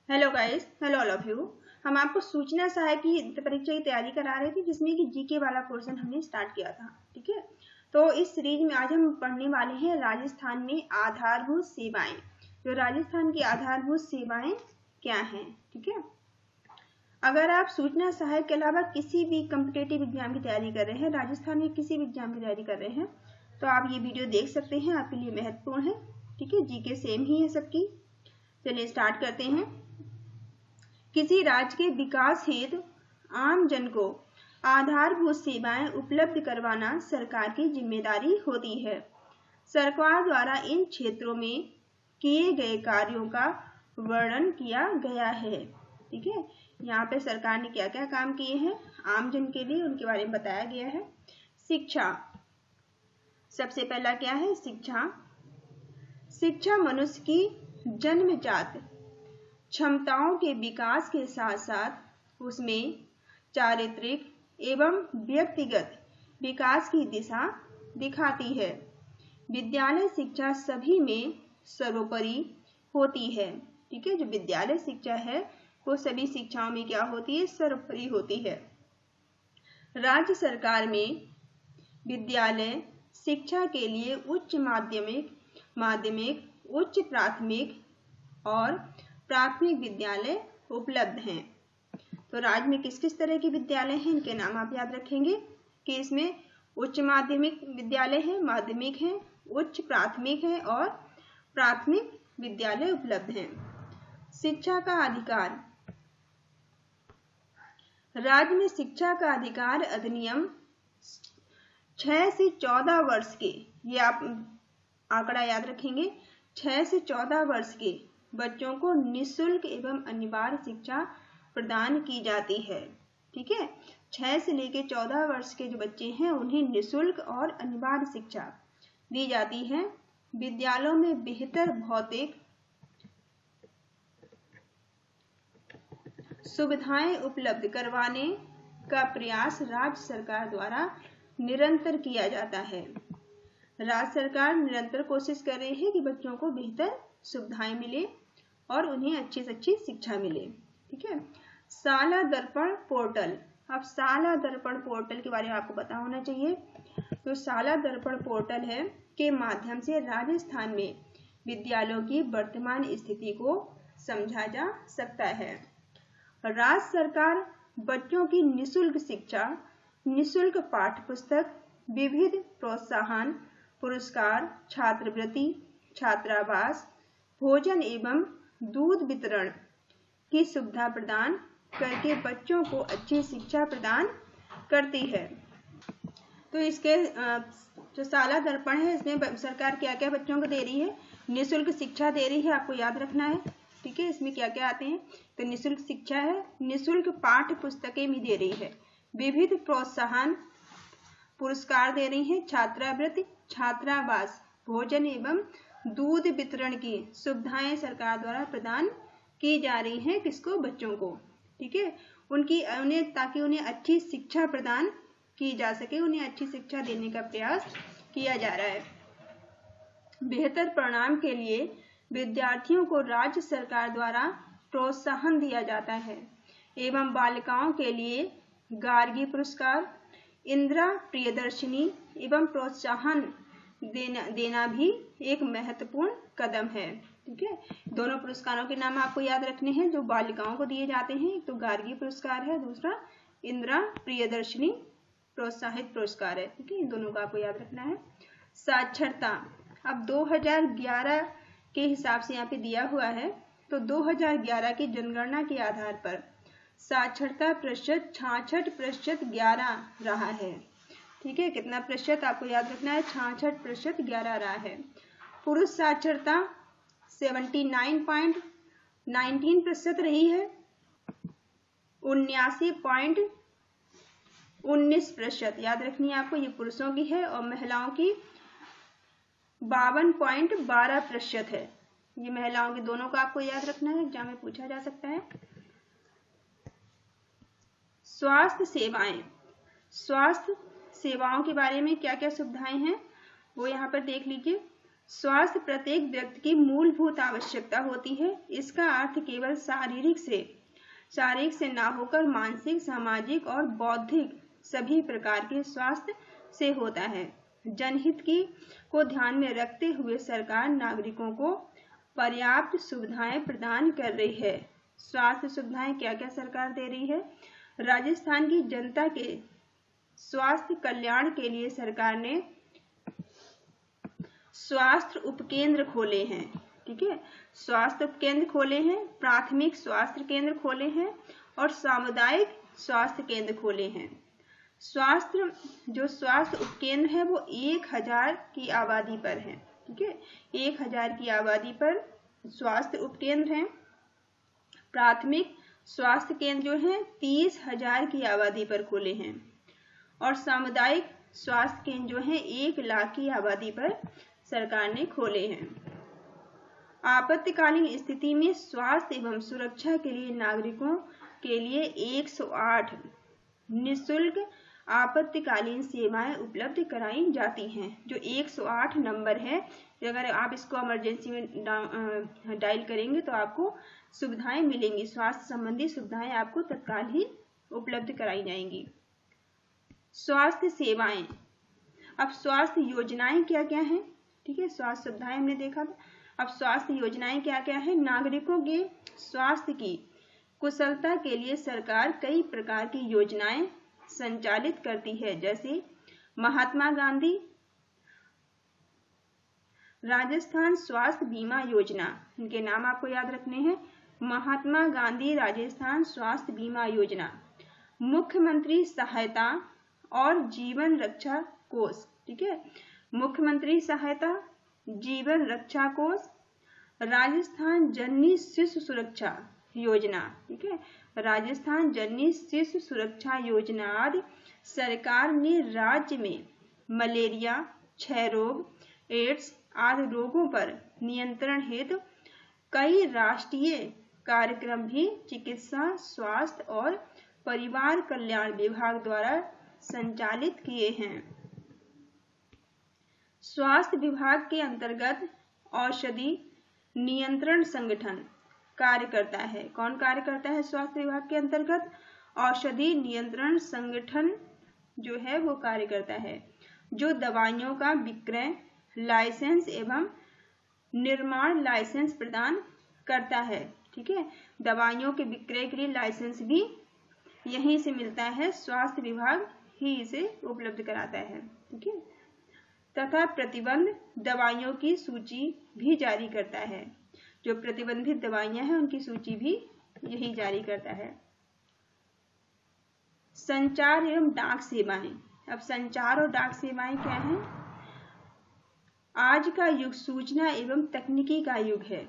Hello guys, hello all of you. हम आपको सूचना सहायक की परीक्षा की तैयारी करा रहे थे, जिसमें कि जीके वाला पोर्शन हमने स्टार्ट किया था। ठीक है, तो इस सीरीज में आज हम पढ़ने वाले हैं राजस्थान में आधारभूत सेवाएं। जो राजस्थान की आधारभूत सेवाएं क्या हैं। ठीक है, अगर आप सूचना सहायक के अलावा किसी भी कॉम्पिटिटिव एग्जाम की तैयारी कर रहे हैं, राजस्थान में किसी भी एग्जाम की तैयारी कर रहे हैं, तो आप ये वीडियो देख सकते हैं, आपके लिए महत्वपूर्ण है। ठीक है, जीके सेम ही है सबकी। चलिए स्टार्ट करते हैं। किसी राज्य के विकास हेतु आम जन को आधारभूत सेवाएं उपलब्ध करवाना सरकार की जिम्मेदारी होती है। सरकार द्वारा इन क्षेत्रों में किए गए कार्यों का वर्णन किया गया है। ठीक है, यहाँ पे सरकार ने क्या क्या काम किए हैं आम जन के लिए, उनके बारे में बताया गया है। शिक्षा, सबसे पहला क्या है शिक्षा। शिक्षा मनुष्य की जन्मजात क्षमताओं के विकास के साथ साथ उसमें चारित्रिक एवं व्यक्तिगत विकास की दिशा दिखाती है। विद्यालय शिक्षा सभी में सर्वोपरि होती है। ठीक है, जो विद्यालय शिक्षा है वो सभी शिक्षाओं में क्या होती है, सर्वोपरि होती है। राज्य सरकार में विद्यालय शिक्षा के लिए उच्च माध्यमिक, उच्च प्राथमिक और प्राथमिक विद्यालय उपलब्ध हैं। तो राज्य में किस किस तरह के विद्यालय हैं, इनके नाम आप याद रखेंगे कि इसमें उच्च माध्यमिक विद्यालय है, माध्यमिक है, उच्च प्राथमिक है और प्राथमिक विद्यालय उपलब्ध हैं। शिक्षा का अधिकार, राज्य में शिक्षा का अधिकार अधिनियम 6 से 14 वर्ष के, ये आप आंकड़ा याद रखेंगे, 6 से 14 वर्ष के बच्चों को निःशुल्क एवं अनिवार्य शिक्षा प्रदान की जाती है। ठीक है, 6 से लेकर 14 वर्ष के जो बच्चे हैं उन्हें निःशुल्क और अनिवार्य शिक्षा दी जाती है। विद्यालयों में बेहतर भौतिक सुविधाएं उपलब्ध करवाने का प्रयास राज्य सरकार द्वारा निरंतर किया जाता है। राज्य सरकार निरंतर कोशिश कर रही है कि बच्चों को बेहतर सुविधाएं मिले और उन्हें अच्छी से अच्छी शिक्षा मिले। ठीक है, शाला दर्पण पोर्टल। अब शाला दर्पण पोर्टल के बारे में आपको पता होना चाहिए। तो शाला दर्पण पोर्टल है के माध्यम से राजस्थान में विद्यालयों की वर्तमान स्थिति को समझा जा सकता है। राज्य सरकार बच्चों की निःशुल्क शिक्षा, निःशुल्क पाठ्य पुस्तक, विविध प्रोत्साहन पुरस्कार, छात्रवृत्ति, छात्रावास, भोजन एवं दूध वितरण की सुविधा प्रदान करके बच्चों को अच्छी शिक्षा प्रदान करती है। तो इसके जो शाला दर्पण है इसमें सरकार क्या क्या बच्चों को दे रही है, निःशुल्क शिक्षा दे रही है, आपको याद रखना है। ठीक है, इसमें क्या क्या आते हैं, तो निःशुल्क शिक्षा है, निःशुल्क पाठ्य पुस्तकें भी दे रही है, विविध प्रोत्साहन पुरस्कार दे रही है, छात्रावृत्ति, छात्रावास, भोजन एवं दूध वितरण की सुविधाएं सरकार द्वारा प्रदान की जा रही हैं किसको, बच्चों को। ठीक है, उन्हें ताकि उन्हें अच्छी शिक्षा प्रदान की जा सके, उन्हें अच्छी शिक्षा देने का प्रयास किया जा रहा है। बेहतर परिणाम के लिए विद्यार्थियों को राज्य सरकार द्वारा प्रोत्साहन दिया जाता है एवं बालिकाओं के लिए गार्गी पुरस्कार, इंदिरा प्रियदर्शिनी एवं प्रोत्साहन देना भी एक महत्वपूर्ण कदम है। ठीक है, दोनों पुरस्कारों के नाम आपको याद रखने हैं जो बालिकाओं को दिए जाते हैं। एक तो गार्गी पुरस्कार है, दूसरा इंदिरा प्रियदर्शिनी प्रोत्साहित पुरस्कार है। ठीक है, इन दोनों का आपको याद रखना है। साक्षरता, अब 2011 के हिसाब से यहाँ पे दिया हुआ है, तो 2011 की जनगणना के आधार पर साक्षरता प्रतिशत 66% रहा है। ठीक है, कितना प्रतिशत आपको याद रखना है, 66% रहा है। पुरुष साक्षरता 79.19% रही है, 79.19% याद रखनी है आपको, ये पुरुषों की है, और महिलाओं की 52.12% है। ये महिलाओं के दोनों का आपको याद रखना है, एग्जाम में पूछा जा सकता है। स्वास्थ्य सेवाएं, स्वास्थ्य सेवाओं के बारे में क्या क्या सुविधाएं हैं वो यहाँ पर देख लीजिए। स्वास्थ्य प्रत्येक व्यक्ति की मूलभूत आवश्यकता होती है। इसका अर्थ केवल शारीरिक से ना होकर मानसिक, सामाजिक और बौद्धिक सभी प्रकार के स्वास्थ्य से होता है। जनहित को ध्यान में रखते हुए सरकार नागरिकों को पर्याप्त सुविधाएं प्रदान कर रही है। स्वास्थ्य सुविधाएं क्या क्या सरकार दे रही है? राजस्थान की जनता के स्वास्थ्य कल्याण के लिए सरकार ने स्वास्थ्य उपकेंद्र खोले हैं। ठीक है, स्वास्थ्य उपकेंद्र खोले हैं, प्राथमिक स्वास्थ्य केंद्र खोले हैं और सामुदायिक स्वास्थ्य केंद्र खोले हैं। जो स्वास्थ्य उपकेंद्र है वो 1000 की आबादी पर है। ठीक है, 1000 की आबादी पर स्वास्थ्य उपकेंद्र हैं। प्राथमिक स्वास्थ्य केंद्र जो है 30,000 की आबादी पर खोले हैं और सामुदायिक स्वास्थ्य केंद्र जो है 1 लाख की आबादी पर सरकार ने खोले हैं। आपातकालीन स्थिति में स्वास्थ्य एवं सुरक्षा के लिए नागरिकों के लिए 108 निःशुल्क आपातकालीन सेवाएं उपलब्ध कराई जाती हैं। जो 108 नंबर है, अगर आप इसको इमरजेंसी में डायल करेंगे तो आपको सुविधाएं मिलेंगी, स्वास्थ्य संबंधी सुविधाएं आपको तत्काल ही उपलब्ध कराई जाएंगी। स्वास्थ्य सेवाएं, अब स्वास्थ्य योजनाएं क्या क्या हैं? ठीक है, स्वास्थ्य सुविधाएं हमने देखा था। अब स्वास्थ्य योजनाएं क्या क्या है? नागरिकों के स्वास्थ्य की कुशलता के लिए सरकार कई प्रकार की योजनाएं संचालित करती है, जैसे महात्मा गांधी राजस्थान स्वास्थ्य बीमा योजना, इनके नाम आपको याद रखने हैं। महात्मा गांधी राजस्थान स्वास्थ्य बीमा योजना, मुख्यमंत्री सहायता और जीवन रक्षा कोष। ठीक है, मुख्यमंत्री सहायता, जीवन रक्षा कोष, राजस्थान जननी शिशु सुरक्षा योजना। ठीक है, राजस्थान जननी शिशु सुरक्षा योजना आदि सरकार ने राज्य में मलेरिया, क्षय रोग, एड्स आदि रोगों पर नियंत्रण हेतु कई राष्ट्रीय कार्यक्रम भी चिकित्सा, स्वास्थ्य और परिवार कल्याण विभाग द्वारा संचालित किए हैं। स्वास्थ्य विभाग के अंतर्गत औषधि नियंत्रण संगठन कार्य करता है। कौन कार्य करता है स्वास्थ्य विभाग के अंतर्गत? औषधि नियंत्रण संगठन जो है वो कार्य करता है, जो दवाइयों का विक्रय लाइसेंस एवं निर्माण लाइसेंस प्रदान करता है। ठीक है, दवाइयों के विक्रय के लिए लाइसेंस भी यहीं से मिलता है, स्वास्थ्य विभाग ही इसे उपलब्ध कराता है। ठीक है, तथा प्रतिबंध दवाइयों की सूची भी जारी करता है। जो प्रतिबंधित दवाइयां हैं उनकी सूची भी यही जारी करता है। संचार एवं डाक सेवाएं, अब संचार और डाक सेवाएं क्या हैं? आज का युग सूचना एवं तकनीकी का युग है।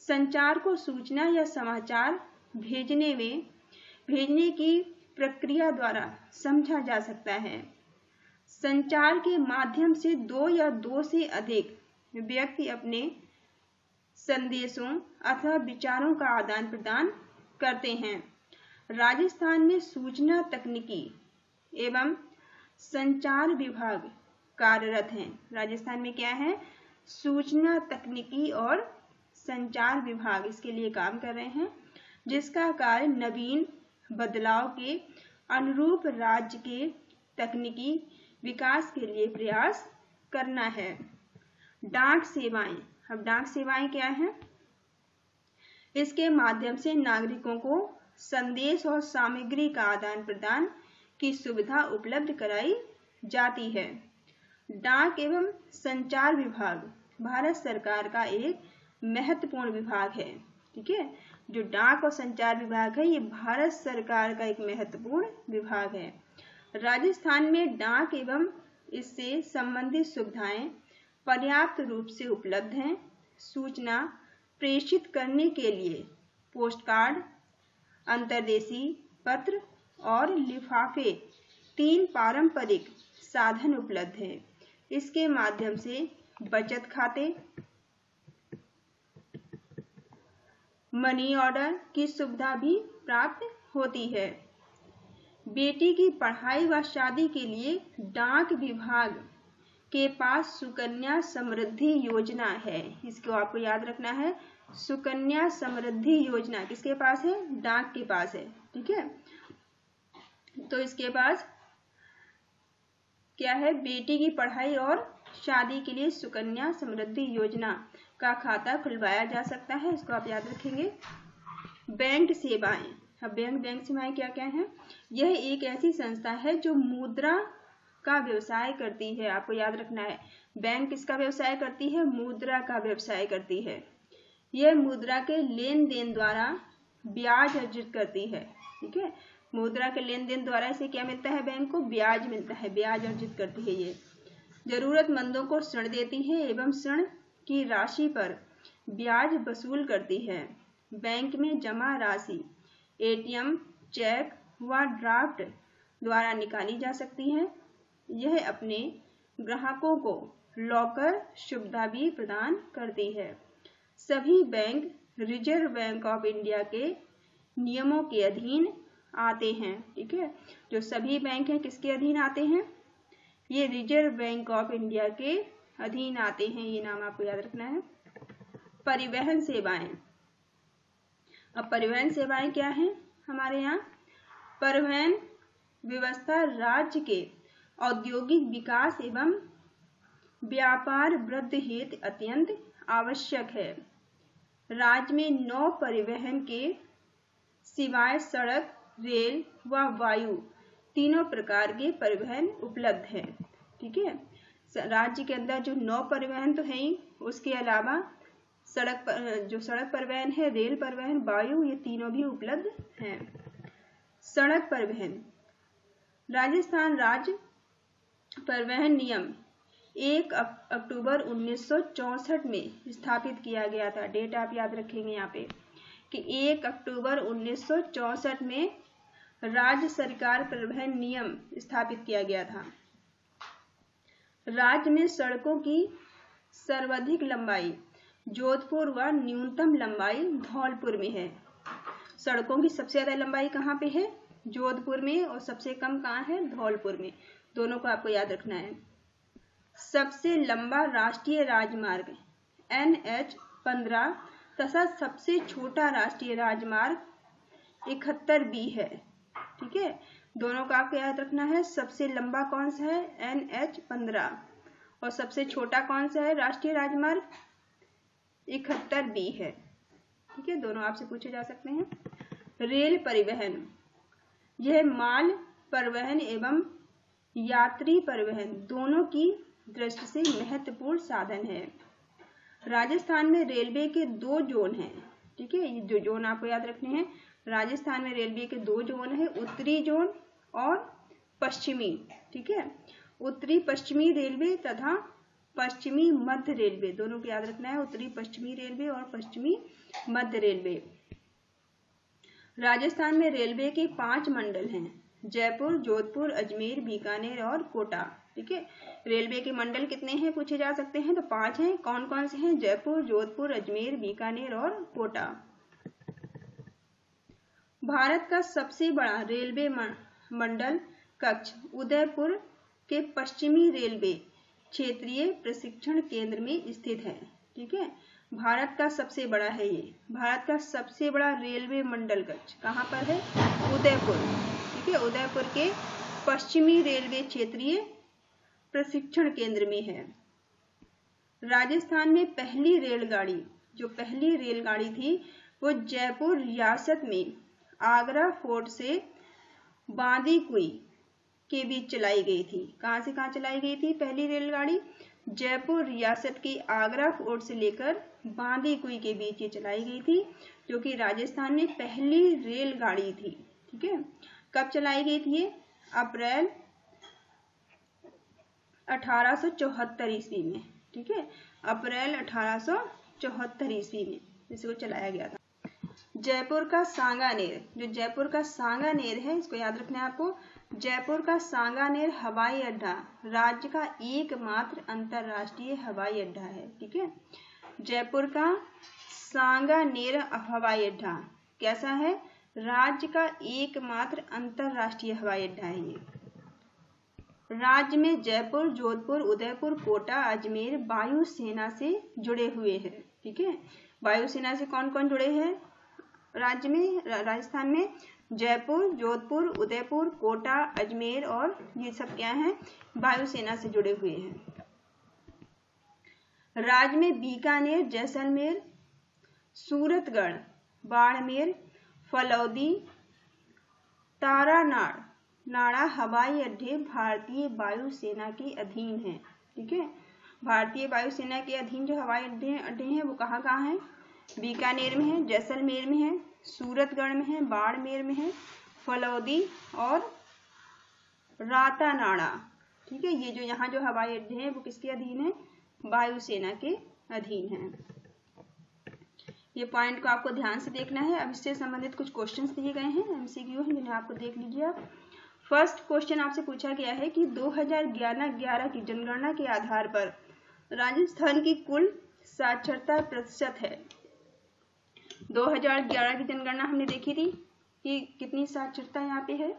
संचार को सूचना या समाचार भेजने की प्रक्रिया द्वारा समझा जा सकता है। संचार के माध्यम से 2 या 2 से अधिक व्यक्ति अपने संदेशों अथवा विचारों का आदान प्रदान करते हैं। राजस्थान में सूचना तकनीकी एवं संचार विभाग कार्यरत हैं। राजस्थान में क्या है? सूचना तकनीकी और संचार विभाग इसके लिए काम कर रहे हैं, जिसका कार्य नवीन बदलाव के अनुरूप राज्य के तकनीकी विकास के लिए प्रयास करना है। डाक सेवाएं, अब डाक सेवाएं क्या हैं? इसके माध्यम से नागरिकों को संदेश और सामग्री का आदान प्रदान की सुविधा उपलब्ध कराई जाती है। डाक एवं संचार विभाग भारत सरकार का एक महत्वपूर्ण विभाग है। ठीक है, जो डाक और संचार विभाग है ये भारत सरकार का एक महत्वपूर्ण विभाग है। राजस्थान में डाक एवं इससे संबंधित सुविधाएं पर्याप्त रूप से उपलब्ध हैं। सूचना प्रेषित करने के लिए पोस्टकार्ड, अंतर्देशीय पत्र और लिफाफे 3 पारंपरिक साधन उपलब्ध हैं। इसके माध्यम से बचत खाते, मनी ऑर्डर की सुविधा भी प्राप्त होती है। बेटी की पढ़ाई व शादी के लिए डाक विभाग के पास सुकन्या समृद्धि योजना है। इसको आपको याद रखना है। सुकन्या समृद्धि योजना किसके पास है? डाक के पास है। ठीक है, तो इसके पास क्या है? बेटी की पढ़ाई और शादी के लिए सुकन्या समृद्धि योजना का खाता खुलवाया जा सकता है। इसको आप याद रखेंगे। बैंक सेवाएं। अब बैंक सेवाएं क्या क्या है? यह एक ऐसी संस्था है जो मुद्रा का व्यवसाय करती है। आपको याद रखना है, बैंक किसका व्यवसाय करती है? मुद्रा का व्यवसाय करती है। यह मुद्रा के लेन देन द्वारा ब्याज अर्जित करती है। ठीक है, मुद्रा के लेन देन द्वारा इसे क्या मिलता है? बैंक को ब्याज मिलता है, ब्याज अर्जित करती है। ये जरूरतमंदों को ऋण देती है एवं ऋण की राशि पर ब्याज वसूल करती है। बैंक में जमा राशि एटीएम, चेक व ड्राफ्ट द्वारा निकाली जा सकती है। यह अपने ग्राहकों को लॉकर सुविधा भी प्रदान करती है। सभी bank reserve bank of India के नियमों के अधीन आते हैं। ठीक है, जो सभी बैंक हैं किसके अधीन आते हैं? ये रिजर्व बैंक ऑफ इंडिया के अधीन आते हैं। ये नाम आपको याद रखना है। परिवहन सेवाएं। अब परिवहन सेवाएं क्या हैं हमारे यहाँ? परिवहन व्यवस्था राज्य के औद्योगिक विकास एवं व्यापार वृद्धि हेतु अत्यंत आवश्यक है। राज्य में नौ परिवहन के सिवाय सड़क, रेल व वायु तीनों प्रकार के परिवहन उपलब्ध हैं। ठीक है, राज्य के अंदर जो 9 परिवहन तो है ही, उसके अलावा जो सड़क परिवहन है, रेल परिवहन, वायु, ये तीनों भी उपलब्ध हैं। सड़क परिवहन। राजस्थान राज्य परिवहन नियम 1 अक्टूबर 1964 में स्थापित किया गया था। डेट आप याद रखेंगे यहाँ पे कि 1 अक्टूबर 1964 में राज्य सरकार परिवहन नियम स्थापित किया गया था। राज्य में सड़कों की सर्वाधिक लंबाई जोधपुर व न्यूनतम लंबाई धौलपुर में है। सड़कों की सबसे ज्यादा लंबाई कहाँ पे है? जोधपुर में, और सबसे कम कहाँ है? धौलपुर में। दोनों को आपको याद रखना है। सबसे लंबा राष्ट्रीय राजमार्ग NH-15 तथा सबसे छोटा राष्ट्रीय राजमार्ग 71B है। ठीक है, दोनों का आपको याद रखना है। सबसे लंबा कौन सा है? NH-15, और सबसे छोटा कौन सा है? राष्ट्रीय राजमार्ग 71B है। ठीक है, दोनों आपसे पूछे जा सकते हैं। रेल परिवहन। यह माल परिवहन एवं यात्री परिवहन दोनों की दृष्टि से महत्वपूर्ण साधन है। राजस्थान में रेलवे के 2 जोन हैं। ठीक है, ये जो जोन आपको याद रखने हैं। राजस्थान में रेलवे के 2 जोन है, उत्तरी जोन और पश्चिमी। ठीक है, उत्तरी पश्चिमी रेलवे तथा पश्चिमी मध्य रेलवे, दोनों को याद रखना है। उत्तरी पश्चिमी रेलवे और पश्चिमी मध्य रेलवे। राजस्थान में रेलवे के 5 मंडल हैं: जयपुर, जोधपुर, अजमेर, बीकानेर और कोटा। ठीक है, रेलवे के मंडल कितने हैं पूछे जा सकते हैं, तो 5 हैं। कौन कौन से हैं? जयपुर, जोधपुर, अजमेर, बीकानेर और कोटा। भारत का सबसे बड़ा रेलवे मंडल कक्ष उदयपुर के पश्चिमी रेलवे क्षेत्रीय प्रशिक्षण केंद्र में स्थित है। ठीक है, भारत का सबसे बड़ा है ये। भारत का सबसे बड़ा रेलवे मंडल कक्ष कहाँ पर है? उदयपुर। ठीक है, उदयपुर के पश्चिमी रेलवे क्षेत्रीय प्रशिक्षण केंद्र में है। राजस्थान में पहली रेलगाड़ी थी वो जयपुर रियासत में आगरा फोर्ट से बांदीकुई के बीच चलाई गई थी। कहाँ से कहाँ चलाई गई थी पहली रेलगाड़ी? जयपुर रियासत की आगरा फोर्ट से लेकर बांदीकुई के बीच ये चलाई गई थी, जो कि राजस्थान में पहली रेलगाड़ी थी। ठीक है, कब चलाई गई थी ये? अप्रैल 1874 ईस्वी में। ठीक है, अप्रैल 1874 ईस्वी में इसको चलाया गया था। जयपुर का सांगानेर, जो जयपुर का सांगानेर है, इसको याद रखना है आपको। जयपुर का सांगानेर हवाई अड्डा राज्य का एकमात्र अंतर्राष्ट्रीय हवाई अड्डा है। ठीक है, जयपुर का सांगानेर हवाई अड्डा कैसा है? राज्य का एकमात्र अंतर्राष्ट्रीय हवाई अड्डा है ये। राज्य में जयपुर, जोधपुर, उदयपुर, कोटा, अजमेर वायुसेना से जुड़े हुए हैं। ठीक है, वायुसेना से कौन कौन जुड़े हैं राज्य में, राजस्थान में? जयपुर, जोधपुर, उदयपुर, कोटा, अजमेर और ये सब क्या हैं? वायुसेना से जुड़े हुए हैं। राज्य में बीकानेर, जैसलमेर, सूरतगढ़, बाड़मेर, फलौदी, नाड़ा हवाई अड्डे भारतीय वायुसेना के अधीन हैं। ठीक है, भारतीय वायुसेना के अधीन जो हवाई अड्डे हैं वो कहाँ कहाँ हैं? बीकानेर में है, जैसलमेर में है, सूरतगढ़ में है, बाड़मेर में है, फलौदी और रातानाड़ा। ठीक है, ये जो यहाँ जो हवाई अड्डे हैं वो किसके अधीन है? वायुसेना के अधीन है। ये पॉइंट को आपको ध्यान से देखना है। अब इससे संबंधित कुछ क्वेश्चंस दिए गए हैं, एमसीक्यू हैं, जिन्हें आपको देख लीजिए आप। फर्स्ट क्वेश्चन आपसे पूछा गया है कि 2011 की जनगणना के आधार पर राजस्थान की कुल साक्षरता प्रतिशत है। 2011 की जनगणना हमने देखी थी कि कितनी साक्षरता यहाँ पे है।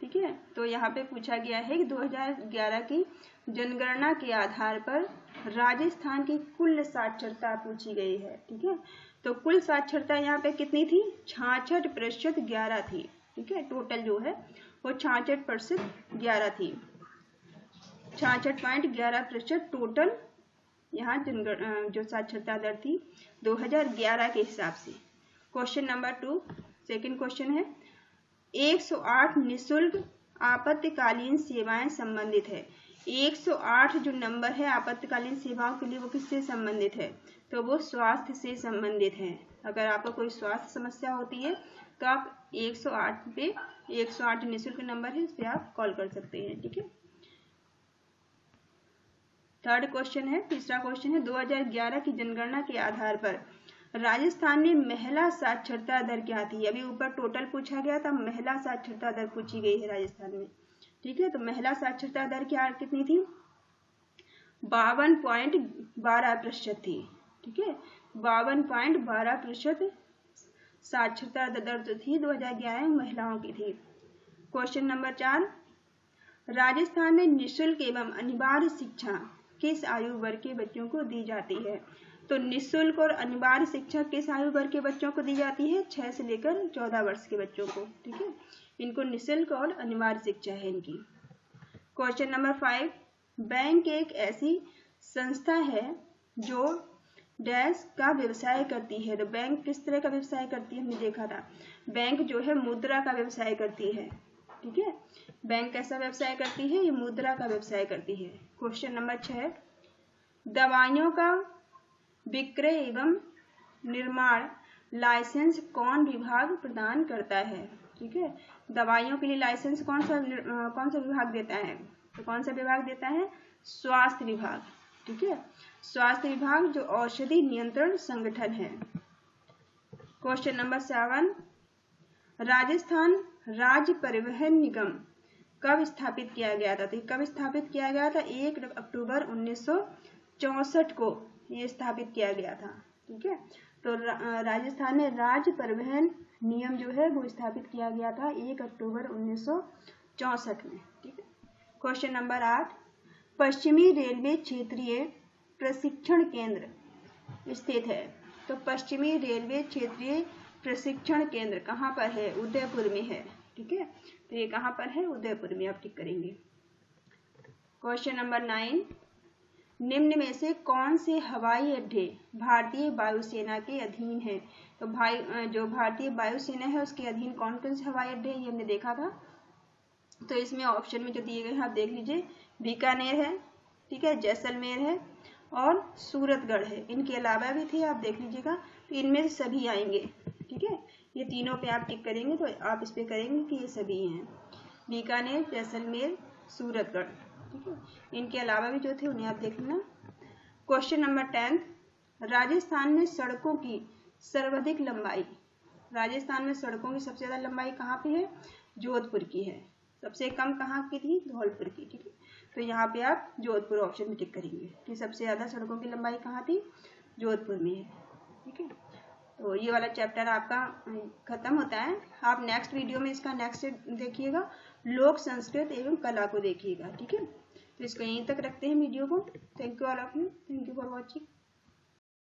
ठीक है, तो यहाँ पे पूछा गया है कि 2011 की जनगणना के आधार पर राजस्थान की कुल साक्षरता पूछी गई है। ठीक है, तो कुल साक्षरता यहाँ पे कितनी थी? 66% 11 थी। ठीक है, टोटल जो है वो 66% 11 थी। 66.11% टोटल यहाँ जो साक्षरता दर थी 2011 के हिसाब से। क्वेश्चन नंबर 2, सेकंड क्वेश्चन है 108 निःशुल्क आपातकालीन सेवाएं संबंधित है। 108 जो नंबर है आपातकालीन सेवाओं के लिए वो किससे संबंधित है? तो वो स्वास्थ्य से संबंधित है। अगर आपको कोई स्वास्थ्य समस्या होती है तो आप 108 पे 108 निःशुल्क नंबर है, इस पे आप कॉल कर सकते हैं। ठीक है, थर्ड क्वेश्चन है, तीसरा क्वेश्चन है 2011 की जनगणना के आधार पर राजस्थान में महिला साक्षरता दर क्या थी? अभी ऊपर टोटल पूछा गया था, महिला साक्षरता दर पूछी गई है राजस्थान में। ठीक है, तो महिला साक्षरता दर क्या कितनी थी? 52.12% थी। ठीक है, 52.12% साक्षरता दर जो थी 2011 में महिलाओं की थी। क्वेश्चन नंबर 4, राजस्थान में निःशुल्क एवं अनिवार्य शिक्षा किस आयु वर्ग के बच्चों को दी जाती है? तो निःशुल्क और अनिवार्य शिक्षा किस आयु वर्ग के बच्चों को दी जाती है? 6 से लेकर 14 वर्ष के बच्चों को। ठीक है, इनको निःशुल्क और अनिवार्य शिक्षा है इनकी। क्वेश्चन नंबर 5, बैंक एक ऐसी संस्था है जो डैश का व्यवसाय करती है। तो बैंक किस तरह का व्यवसाय करती है? हमने देखा था, बैंक जो है मुद्रा का व्यवसाय करती है। ठीक है, बैंक कैसा व्यवसाय करती है? ये मुद्रा का व्यवसाय करती है। क्वेश्चन नंबर 6, दवाइयों का विक्रय एवं निर्माण लाइसेंस कौन विभाग प्रदान करता है? ठीक है, दवाइयों के लिए लाइसेंस कौन सा विभाग देता है? तो कौन सा विभाग देता है? स्वास्थ्य विभाग। ठीक है, स्वास्थ्य विभाग जो औषधि नियंत्रण संगठन है। क्वेश्चन नंबर 7, राजस्थान राज्य परिवहन निगम कब स्थापित किया गया था? तो कब स्थापित किया गया था? 1 अक्टूबर 1964 को ये स्थापित किया गया था। ठीक है, तो राजस्थान में राज्य परिवहन नियम जो है वो स्थापित किया गया था 1 अक्टूबर 1964 में। ठीक है, क्वेश्चन नंबर 8, पश्चिमी रेलवे क्षेत्रीय प्रशिक्षण केंद्र स्थित है। तो पश्चिमी रेलवे क्षेत्रीय प्रशिक्षण केंद्र कहाँ पर है? उदयपुर में है। ठीक है, तो ये कहाँ पर है? उदयपुर में आप टिक करेंगे। क्वेश्चन नंबर 9, निम्न में से कौन से हवाई अड्डे भारतीय वायुसेना के अधीन है? तो जो भारतीय वायुसेना है उसके अधीन कौन कौन से हवाई अड्डे हैं ये हमने देखा था। तो इसमें ऑप्शन में जो दिए गए हैं आप देख लीजिए, बीकानेर है, ठीक है, जैसलमेर है और सूरतगढ़ है। इनके अलावा भी थे, आप देख लीजिएगा, तो इनमें से सभी आएंगे। ठीक है, ये तीनों पे आप टिक करेंगे तो आप इस पे करेंगे कि ये सभी हैं, बीकानेर, जैसलमेर, सूरतगढ़। ठीक है, इनके अलावा भी जो थे उन्हें आप देख लेना। क्वेश्चन नंबर 10, राजस्थान में सड़कों की सर्वाधिक लंबाई, राजस्थान में सड़कों की सबसे ज्यादा लंबाई कहाँ पे है? जोधपुर की है। सबसे कम कहाँ की थी? धौलपुर की। ठीक है, तो यहाँ पे आप जोधपुर ऑप्शन में टिक करेंगे कि सबसे ज्यादा सड़कों की लंबाई कहाँ थी? जोधपुर में है। ठीक है, तो ये वाला चैप्टर आपका खत्म होता है। आप नेक्स्ट वीडियो में इसका नेक्स्ट देखिएगा, लोक संस्कृत एवं कला को देखिएगा। ठीक है, तो इसको यहीं तक रखते हैं वीडियो को। Thank you all of you, thank you for watching.